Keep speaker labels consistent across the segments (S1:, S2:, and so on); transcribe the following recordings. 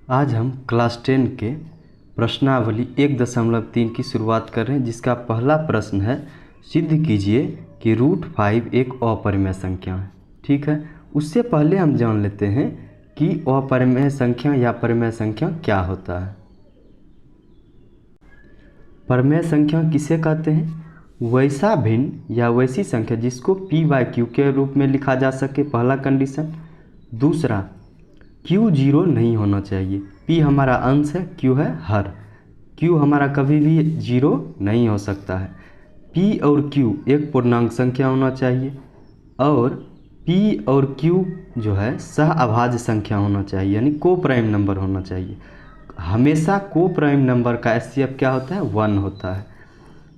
S1: आज हम क्लास 10 के प्रश्नावली 1.3 की शुरुआत कर रहे हैं, जिसका पहला प्रश्न है, सिद्ध कीजिए कि √5 एक अपरिमेय संख्या है। ठीक है, उससे पहले हम जान लेते हैं कि अपरिमेय संख्या या परिमेय संख्या क्या होता है। परिमेय संख्या किसे कहते हैं? वैसा भिन्न या वैसी संख्या जिसको p/q के रूप में लिखा जा सके, पहला कंडीशन। दूसरा, q 0 नहीं होना चाहिए। p हमारा अंश है, q है हर। q हमारा कभी भी 0 नहीं हो सकता है। p और q एक पूर्णांक संख्या होना चाहिए और p और q जो है सह अभाज्य संख्या होना चाहिए, यानी को प्राइम नंबर होना चाहिए। हमेशा को प्राइम नंबर का एचसीएफ क्या होता है? 1 होता है।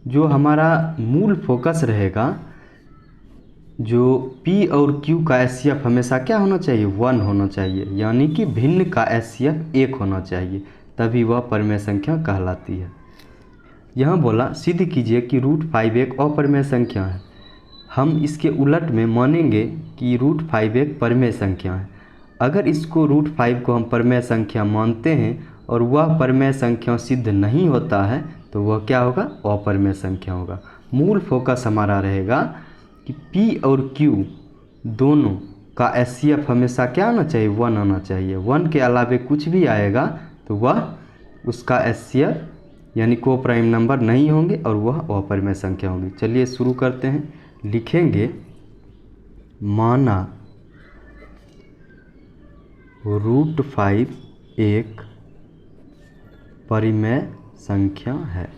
S1: जो हमारा मूल फोकस रहेगा, जो P और Q का एचसीएफ हमेशा क्या होना चाहिए? 1 होना चाहिए, यानी कि भिन्न का एचसीएफ 1 होना चाहिए, तभी वह परिमेय संख्या कहलाती है। यहाँ बोला सिद्ध कीजिए कि √5 एक अपरिमेय संख्या है। हम इसके उलट में मानेंगे कि √5 एक परिमेय संख्या है। अगर इसको √5 को हम परिमेय संख्या मानते हैं और वह परिमेय संख्या सिद्ध नहीं होता है तो वह क्या होगा? अपरिमेय संख्या होगा। मूल फोकस हमारा रहेगा कि P और Q दोनों का एचसीएफ हमेशा क्या आना चाहिए? 1 आना चाहिए। 1 के अलावे कुछ भी आएगा तो वह उसका एचसीएफ यानी को प्राइम नंबर नहीं होंगे और वह अपरिमेय संख्या होगी। चलिए शुरू करते हैं। लिखेंगे माना √5 एक परिमेय संख्या है।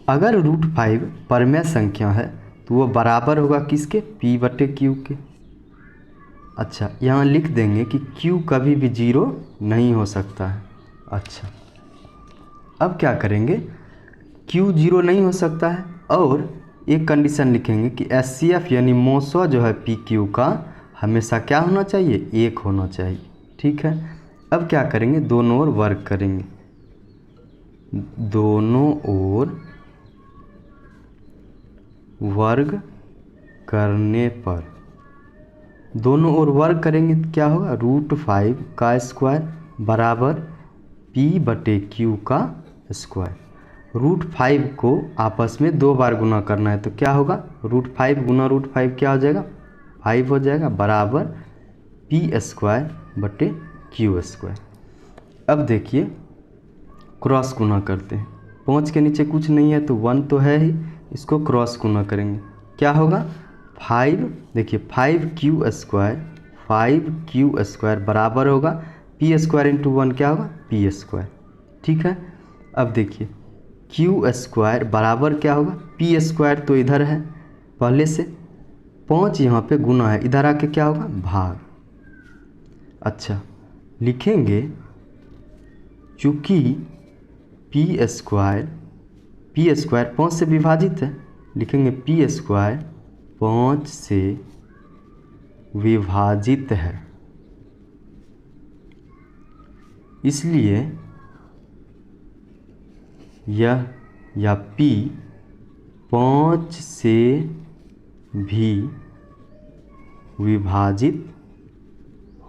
S1: अगर √5 परिमेय संख्या है तो वो बराबर होगा किसके? P/Q के। अच्छा, यहाँ लिख देंगे कि Q कभी भी 0 नहीं हो सकता है। अच्छा, अब क्या करेंगे? Q 0 नहीं हो सकता है और एक कंडीशन लिखेंगे कि एचसीएफ यानी मोसवा जो है PQ का हमेशा क्या होना चाहिए? 1 होना चाहिए। ठीक है, अब क्या करेंगे? दोनों ओर वर्ग करेंगे। दोनों ओर वर्ग करने पर, दोनों ओर वर्ग करेंगे तो क्या होगा? √5 का स्क्वायर बराबर P/Q का स्क्वायर। √5 को आपस में 2 बार गुना करना है तो क्या होगा? √5 गुना √5 क्या हो जाएगा? 5 हो जाएगा, बराबर P²/Q²। अब देखिए क्रॉस गुना करते हैं। 5 के नीचे कुछ नहीं है तो 1 तो है ही, इसको क्रॉस गुना करेंगे। क्या होगा? 5, देखिए 5Q² बराबर होगा P² × 1 क्या होगा? P²। ठीक है, अब देखिए Q² बराबर क्या होगा? P² तो इधर है पहले से, 5 यहाँ पे गुना है, इधर आके क्या होगा? भाग। अच्छा, लिखेंगे चूँकि P² 5 से विभाजित है, लिखेंगे P² 5 से विभाजित है, इसलिए यह या P 5 से भी विभाजित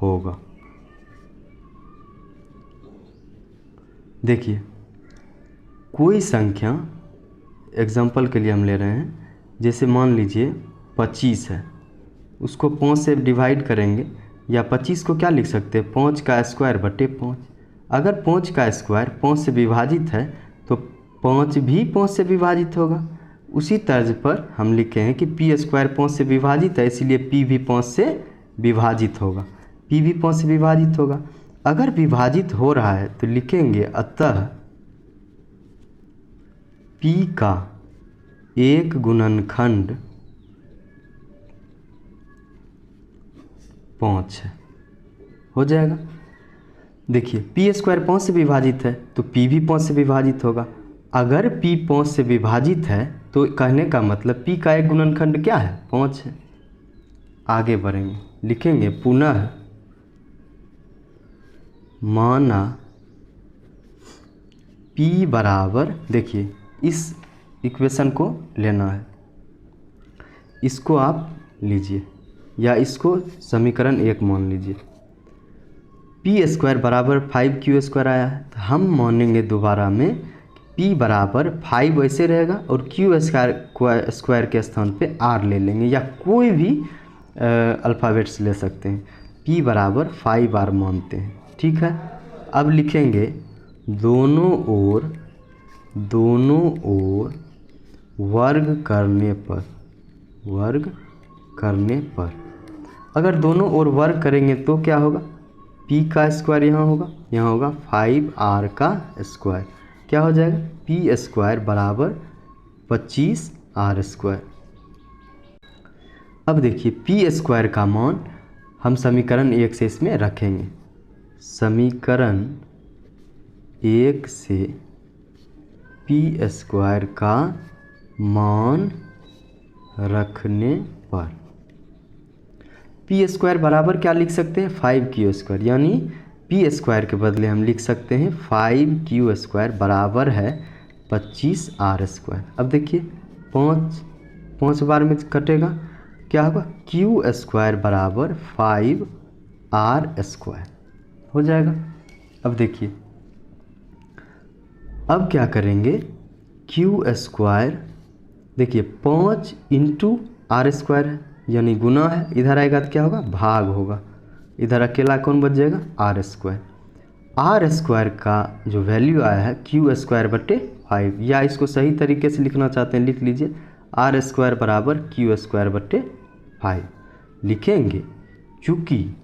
S1: होगा। देखिए कोई संख्या, एग्जाम्पल के लिए हम ले रहे हैं, जैसे मान लीजिए 25 है, उसको 5 से डिवाइड करेंगे, या 25 को क्या लिख सकते हैं? 5 का स्क्वायर बटे 5। अगर 5 का स्क्वायर 5 से विभाजित है तो 5 भी 5 से विभाजित होगा। उसी तर्ज पर हम लिखे हैं कि P² 5 से विभाजित है, इसलिए P भी 5 से विभाजित होगा। P भी 5 से विभाजित होगा। अगर विभाजित हो रहा है तो लिखेंगे अतः P का एक गुणनखंड 5 है, हो जाएगा। देखिए P² 5 से विभाजित है तो P भी 5 से विभाजित होगा। अगर P 5 से विभाजित है तो कहने का मतलब P का एक गुणनखंड क्या है? 5 है। आगे बढ़ेंगे, लिखेंगे पुनः माना P बराबर, देखिए इस इक्वेशन को लेना है, इसको आप लीजिए या इसको समीकरण 1 मान लीजिए। पी स्क्वायर बराबर 5Q² आया है, तो हम मानेंगे दोबारा में P बराबर 5 वैसे रहेगा और Q² के स्थान पे R ले लेंगे, या कोई भी अल्फ़ाबेट्स ले सकते हैं। P बराबर 5R मानते हैं, ठीक है। अब लिखेंगे दोनों ओर वर्ग करने पर अगर दोनों ओर वर्ग करेंगे तो क्या होगा, P का स्क्वायर यहाँ होगा 5R का स्क्वायर, क्या हो जाएगा P² बराबर 25R²। अब देखिए P² का मान हम समीकरण 1 से इसमें रखेंगे। समीकरण 1 से P² का मान रखने पर P² बराबर क्या लिख सकते हैं 5Q², यानी P² के बदले हम लिख सकते हैं 5Q² बराबर है 25R²। अब देखिए 5 बार में कटेगा, क्या होगा Q² बराबर 5R² हो जाएगा। अब देखिए अब क्या करेंगे, Q² देखिए 5 × R² है यानी गुना है, इधर आएगा तो क्या होगा भाग होगा, इधर अकेला कौन बच जाएगा R²। R² का जो वैल्यू आया है Q²/5, या इसको सही तरीके से लिखना चाहते हैं लिख लीजिए R² बराबर Q²/5 लिखेंगे, चूँकि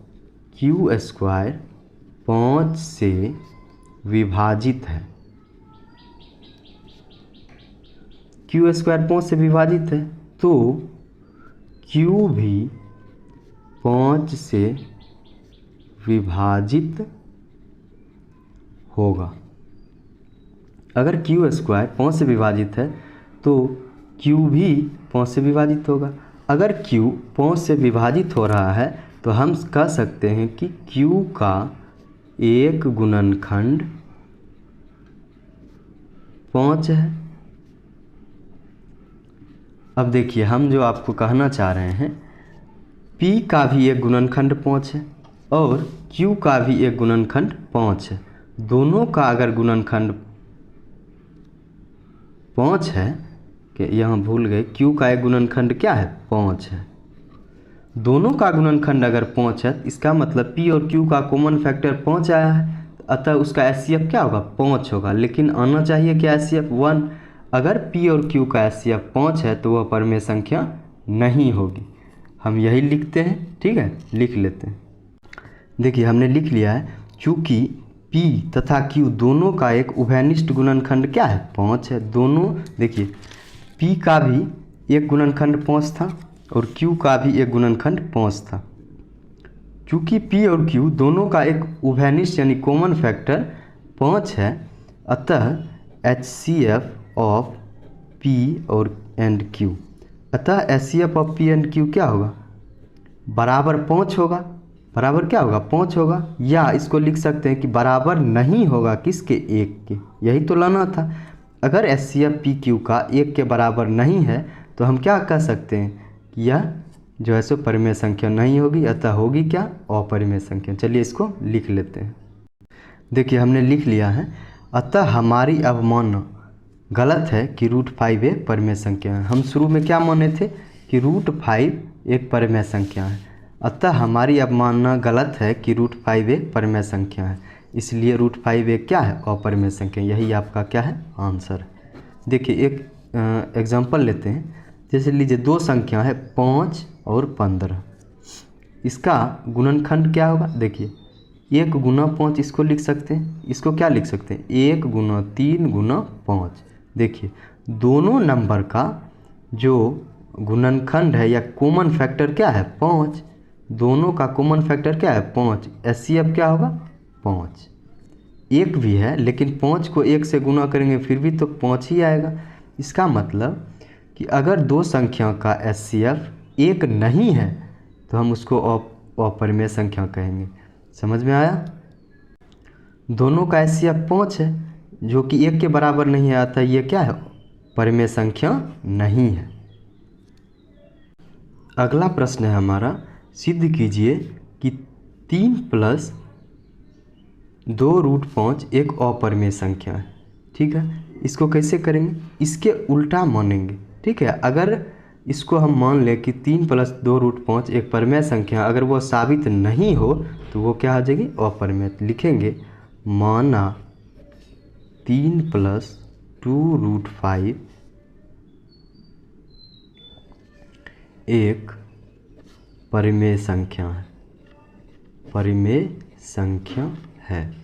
S1: Q² 5 से विभाजित है, Q² 5 से विभाजित है तो Q भी 5 से विभाजित होगा। अगर Q² 5 से विभाजित है तो Q भी 5 से विभाजित होगा। अगर Q 5 से विभाजित हो रहा है तो हम कह सकते हैं कि Q का एक गुणनखंड 5 है। अब देखिए हम जो आपको कहना चाह रहे हैं, P का भी एक गुणनखंड 5 है और Q का भी एक गुणनखंड 5 है। दोनों का अगर गुणनखंड 5 है, कि यहाँ भूल गए Q का एक गुणनखंड क्या है 5 है, दोनों का गुणनखंड अगर 5 है तो इसका मतलब P और Q का कॉमन फैक्टर 5 आया है, अतः उसका HCF क्या होगा 5 होगा। लेकिन आना चाहिए क्या HCF 1। अगर P और Q का HCF 5 है तो वह परिमेय संख्या नहीं होगी। हम यही लिखते हैं, ठीक है, लिख लेते हैं। देखिए हमने लिख लिया है, चूँकि P तथा Q दोनों का एक उभयनिष्ठ गुणनखंड क्या है 5 है। दोनों देखिए P का भी एक गुणनखंड 5 था और Q का भी एक गुणनखंड 5 था। चूँकि P और Q दोनों का एक उभयनिष्ठ यानी कॉमन फैक्टर 5 है, अतः HCF ऑफ P और एंड Q, अतः HCF of P and Q क्या होगा बराबर 5 होगा। बराबर क्या होगा 5 होगा, या इसको लिख सकते हैं कि बराबर नहीं होगा किसके 1 के, यही तो लाना था। अगर HCF PQ का 1 के बराबर नहीं है तो हम क्या कह सकते हैं कि यह जो है सो परिमेय संख्या नहीं होगी, अतः होगी क्या अपरिमेय संख्या। चलिए इसको लिख लेते हैं। देखिए हमने लिख लिया है, अतः हमारी अवमानना गलत है कि √5 एक परिमेय संख्या है। हम शुरू में क्या माने थे कि √5 एक परिमेय संख्या है, अतः हमारी अवमानना गलत है कि √5 एक परिमेय संख्या है, इसलिए √5 एक क्या है अपरिमेय संख्या। यही आपका क्या है आंसर है। देखिए एक एग्जांपल लेते हैं, जैसे लीजिए दो संख्या है 5 और 15, इसका गुणनखंड क्या होगा। देखिए 1 × 5 इसको लिख सकते हैं, इसको क्या लिख सकते हैं 1 × 3 × 5। देखिए दोनों नंबर का जो गुणनखंड है या कॉमन फैक्टर क्या है 5, दोनों का कॉमन फैक्टर क्या है 5, HCF क्या होगा 5। 1 भी है लेकिन 5 को 1 से गुना करेंगे फिर भी तो 5 ही आएगा। इसका मतलब कि अगर दो संख्या का HCF 1 नहीं है तो हम उसको अपरिमेय संख्या कहेंगे। समझ में आया। दोनों का HCF 5 है जो कि 1 के बराबर नहीं है, अतः ये क्या है परिमेय संख्या नहीं है। अगला प्रश्न है हमारा, सिद्ध कीजिए कि 3 + 2√5 एक अपरिमेय संख्या है। ठीक है, इसको कैसे करेंगे, इसके उल्टा मानेंगे। ठीक है, अगर इसको हम मान लें कि 3 + 2√5 एक परिमेय संख्या, अगर वो साबित नहीं हो तो वो क्या आ जाएगी, अपरिमेय। लिखेंगे माना 3 + 2√5 एक परिमेय संख्या है, परिमेय संख्या है।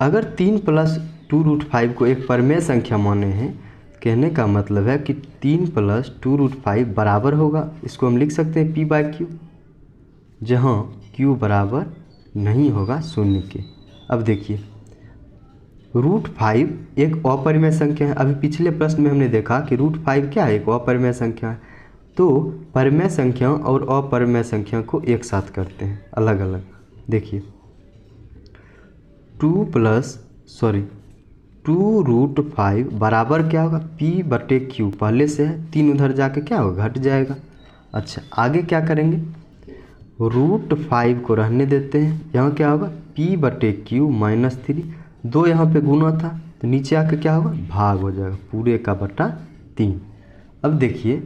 S1: अगर 3 + 2√5 को एक परिमेय संख्या माने हैं, कहने का मतलब है कि 3 + 2√5 बराबर होगा, इसको हम लिख सकते हैं p/q, जहाँ q बराबर नहीं होगा शून्य के। अब देखिए √5 एक अपरिमेय संख्या है। अभी पिछले प्रश्न में हमने देखा कि √5 क्या है, एक अपरिमेय संख्या है। तो परिमेय संख्या और अपरिमेय संख्या को एक साथ करते हैं अलग अलग। देखिए 2√5 बराबर क्या होगा, p/q, पहले से है, 3 उधर जाके क्या होगा, घट जाएगा। अच्छा आगे क्या करेंगे, √5 को रहने देते हैं, यहाँ क्या होगा p/q -3, 2 यहाँ पे गुना था तो नीचे आके क्या होगा, भाग हो जाएगा, पूरे का बटा 3। अब देखिए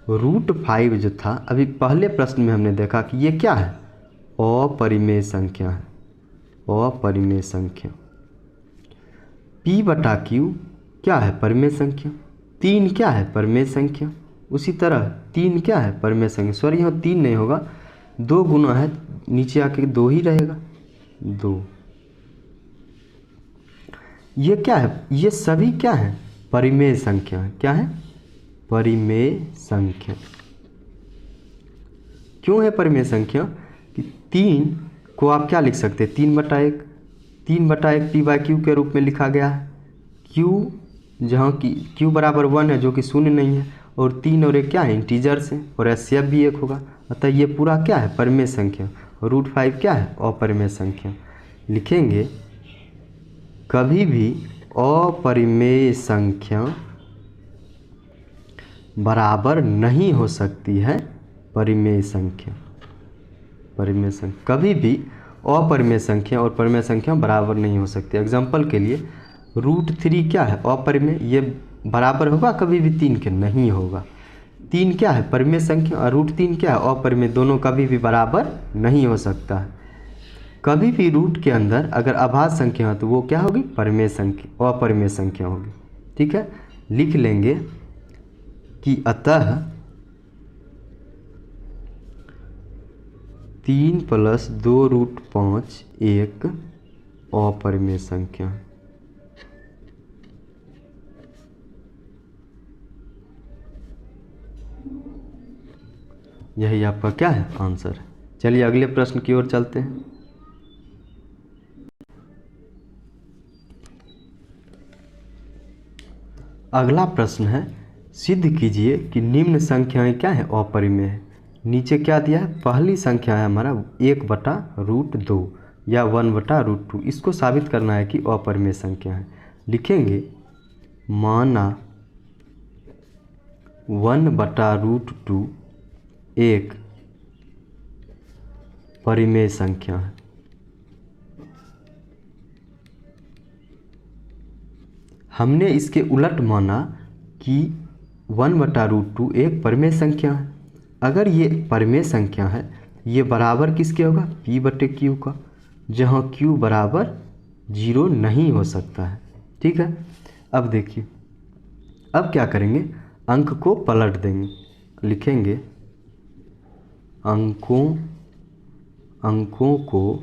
S1: √5 जो था, अभी पहले प्रश्न में हमने देखा कि ये क्या है, अपरिमेय संख्या है, अपरिमेय संख्या। p/q क्या है, परिमेय संख्या। 3 क्या है, परिमेय संख्या। उसी तरह 3 क्या है, परिमेय संख्या। सॉरी यहाँ 3 नहीं होगा, 2 गुना है, नीचे आके 2 ही रहेगा, 2। ये क्या है, ये सभी क्या है, परिमेय संख्या। क्या है, परिमेय संख्या। क्यों है परिमेय संख्या कि 3 को आप क्या लिख सकते हैं, 3/1, 3/1 p/q के रूप में लिखा गया है। q जहाँ की q बराबर 1 है, जो कि शून्य नहीं है, और 3 और 1 क्या है, इंटीजर्स हैं, और एचसीएफ भी 1 होगा। अतः ये पूरा क्या है, परिमेय संख्या। और √5 क्या है, अपरिमेय संख्या। लिखेंगे कभी भी अपरिमेय संख्या बराबर नहीं हो सकती है परिमेय संख्या। परिमेय संख्या कभी भी अपरिमेय संख्या और परिमेय संख्या बराबर नहीं हो सकती। एग्जाम्पल के लिए √3 क्या है, अपरिमेय, ये बराबर होगा कभी भी 3 के, नहीं होगा। 3 क्या है, परिमेय संख्या, और √3 क्या है, अपरिमेय, दोनों कभी भी बराबर नहीं हो सकता है। कभी भी रूट के अंदर अगर अभाज्य संख्या है तो वो क्या होगी, परिमेय संख्या, अपरिमेय संख्या होगी। ठीक है, लिख लेंगे कि अतः 3 + 2√5 एक अपरिमेय संख्या है। यही आपका क्या है, आंसर है। चलिए अगले प्रश्न की ओर चलते हैं। अगला प्रश्न है, सिद्ध कीजिए कि निम्न संख्याएं क्या है, अपरिमेय है। नीचे क्या दिया है, पहली संख्या है हमारा 1/√2 या 1/√2, इसको साबित करना है कि अपरिमेय संख्या है। लिखेंगे माना 1/√2 एक परिमेय संख्या है। हमने इसके उलट माना कि 1/√2 एक परिमेय संख्या है। अगर ये परिमेय संख्या है, ये बराबर किसके होगा, p/q का, जहाँ q बराबर 0 नहीं हो सकता है। ठीक है, अब देखिए अब क्या करेंगे, अंक को पलट देंगे। लिखेंगे अंकों को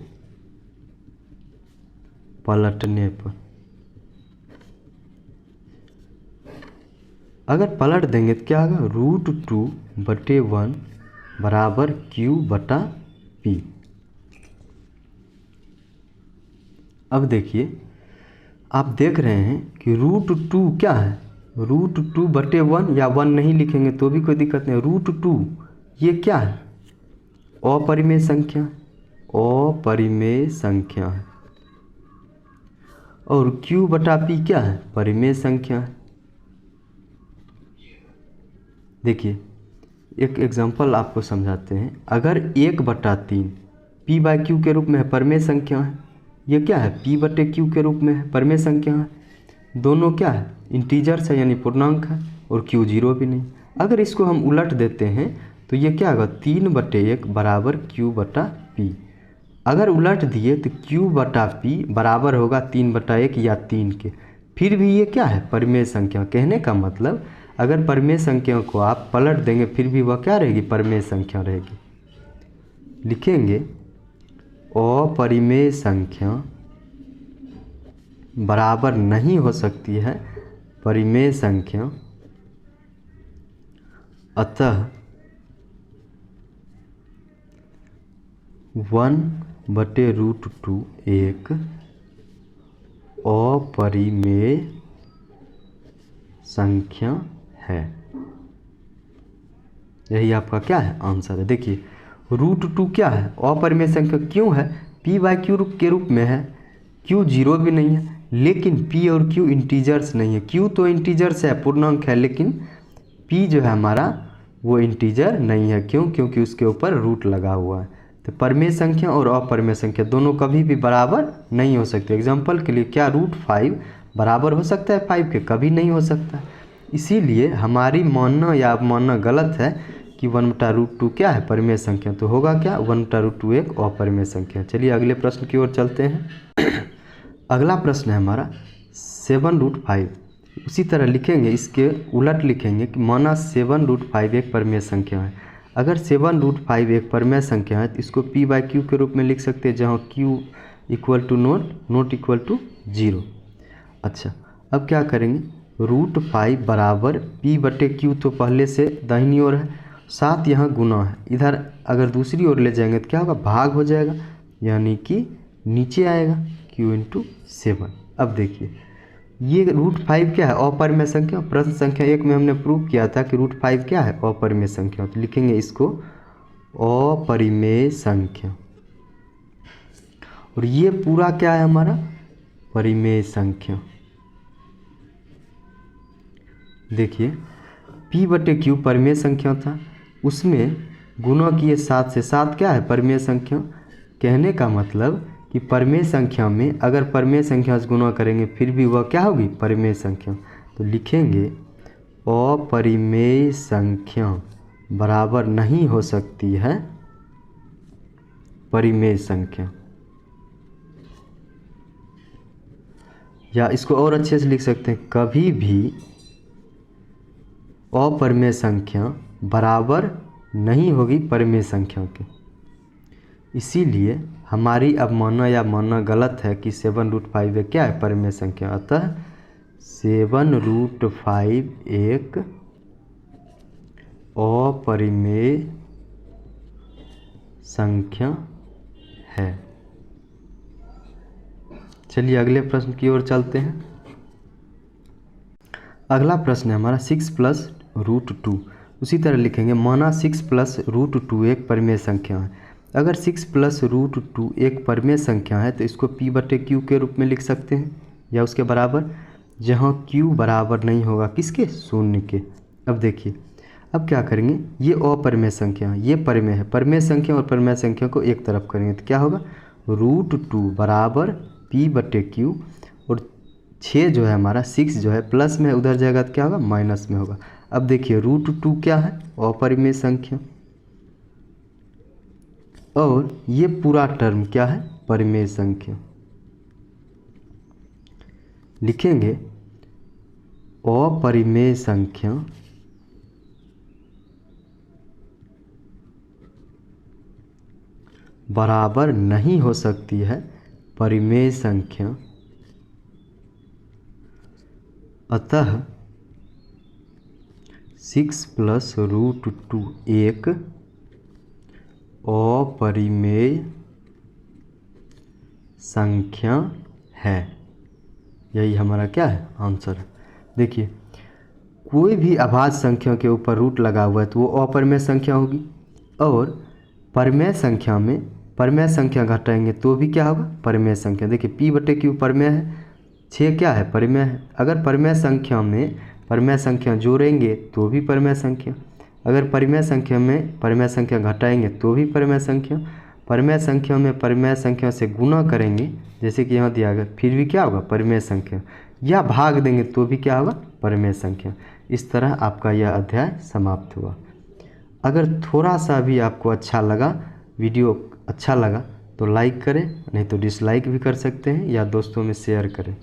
S1: पलटने पर, अगर पलट देंगे तो क्या होगा, √2/1 बराबर q/p। अब देखिए आप देख रहे हैं कि √2 क्या है, √2/1 या 1 नहीं लिखेंगे तो भी कोई दिक्कत नहीं। √2 ये क्या है, अपरिमेय संख्या, अपरिमेय संख्या है। और q/p क्या है, परिमेय संख्या है। देखिए एक एग्जांपल आपको समझाते हैं। अगर 1/3 p/q के रूप में है, परिमेय संख्या है। ये क्या है, p/q के रूप में है, परिमेय संख्या है। दोनों क्या है, इंटीजर्स है यानी पूर्णांक है, और q 0 भी नहीं। अगर इसको हम उलट देते हैं तो ये क्या होगा, 3/1 बराबर q/p। अगर उलट दिए तो q/p बराबर होगा 3/1 या 3 के। फिर भी ये क्या है, परिमेय संख्या। कहने का मतलब अगर परिमेय संख्या को आप पलट देंगे फिर भी वह क्या रहेगी, परिमेय संख्या रहेगी। लिखेंगे अपरिमेय संख्या बराबर नहीं हो सकती है परिमेय संख्या, अतः 1/√2 एक अपरिमेय संख्या है। यही आपका क्या है, आंसर है। देखिए √2 क्या है, अपरिमेय संख्या क्यों है, p/q के रूप में है, q 0 भी नहीं है, लेकिन p और q इंटीजर्स नहीं है। q तो इंटीजर्स है, पूर्णांक है, लेकिन p जो है हमारा वो इंटीजर नहीं है। क्यों, क्योंकि उसके ऊपर रूट लगा हुआ है। तो परिमेय संख्या और अपरिमेय संख्या दोनों कभी भी बराबर नहीं हो सकते। एग्जाम्पल के लिए क्या √5 बराबर हो सकता है 5 के, कभी नहीं हो सकता। इसीलिए हमारी मानना या मानना गलत है कि 1/√2 क्या है, परिमेय संख्या। तो होगा क्या, 1/√2 एक अपरिमेय संख्या। चलिए अगले प्रश्न की ओर चलते हैं। अगला प्रश्न है हमारा 7√5। उसी तरह लिखेंगे, इसके उलट लिखेंगे कि माना 7√5 एक परिमेय संख्या है। अगर 7√5 एक परिमेय संख्या है तो इसको p/q के रूप में लिख सकते हैं, जहाँ q equal to not equal to 0। अच्छा, अब क्या करेंगे, √5 बराबर p/q तो पहले से दाहिनी ओर है, साथ यहाँ गुना है। इधर अगर दूसरी ओर ले जाएंगे तो क्या होगा, भाग हो जाएगा, यानी कि नीचे आएगा q × 7। अब देखिए ये √5 क्या है, अपरिमेय संख्या। प्रश्न संख्या 1 में हमने प्रूव किया था कि √5 क्या है, अपरिमेय संख्या। तो लिखेंगे इसको अपरिमेय संख्या, और ये पूरा क्या है हमारा, परिमेय संख्या। देखिए p/q परिमेय संख्या था, उसमें गुणा किए 7 से। 7 क्या है, परिमेय संख्या। कहने का मतलब कि परिमेय संख्या में अगर परिमेय संख्या से गुणा करेंगे फिर भी वह क्या होगी, परिमेय संख्या। तो लिखेंगे अपरिमेय संख्या बराबर नहीं हो सकती है परिमेय संख्या। या इसको और अच्छे से लिख सकते हैं, कभी भी अपरिमेय संख्या बराबर नहीं होगी परिमेय संख्या के। इसीलिए हमारी अब मानना या मानना गलत है कि 7√5 एक क्या है, परिमेय संख्या। अतः 7√5 एक अपरिमेय संख्या है। चलिए अगले प्रश्न की ओर चलते हैं। अगला प्रश्न है हमारा 6 + √2। उसी तरह लिखेंगे, माना 6 + √2 एक परिमेय संख्या है। अगर 6 + √2 एक परिमेय संख्या है तो इसको p/q के रूप में लिख सकते हैं, या उसके बराबर, जहाँ q बराबर नहीं होगा किसके, 0 के। अब देखिए अब क्या करेंगे, ये अपरिमेय संख्या है, ये परिमेय है। परिमेय संख्या और परिमेय संख्या को एक तरफ करेंगे तो क्या होगा, √2 बराबर p/q, और 6 जो है हमारा 6 जो है प्लस में उधर जाएगा तो क्या होगा, माइनस में होगा। अब देखिए √2 क्या है, अपरिमेय संख्या, और ये पूरा टर्म क्या है, परिमेय संख्या। लिखेंगे अपरिमेय संख्या बराबर नहीं हो सकती है परिमेय संख्या, अतः 6 + √2 एक अपरिमेय संख्या है। यही हमारा क्या है, आंसर है। देखिए कोई भी अभाज्य संख्या के ऊपर रूट लगा हुआ है तो वो अपरिमेय संख्या होगी, और परिमेय संख्या में परिमेय संख्या घटाएंगे तो भी क्या होगा, परिमेय संख्या। देखिए p/q परिमेय है, 6 क्या है, परिमेय है। अगर परिमेय संख्या में परिमेय संख्या जोड़ेंगे तो भी परिमेय संख्या। अगर परिमेय संख्या में परिमेय संख्या घटाएंगे तो भी परिमेय संख्या, परिमेय संख्या में परिमेय संख्या से गुना करेंगे जैसे कि यहाँ दिया गया, फिर भी क्या होगा परिमेय संख्या, या भाग देंगे तो भी क्या होगा परिमेय संख्या। इस तरह आपका यह अध्याय समाप्त हुआ। अगर थोड़ा सा भी आपको अच्छा लगा, वीडियो अच्छा लगा तो लाइक करें, नहीं तो डिसलाइक भी कर सकते हैं या दोस्तों में शेयर करें।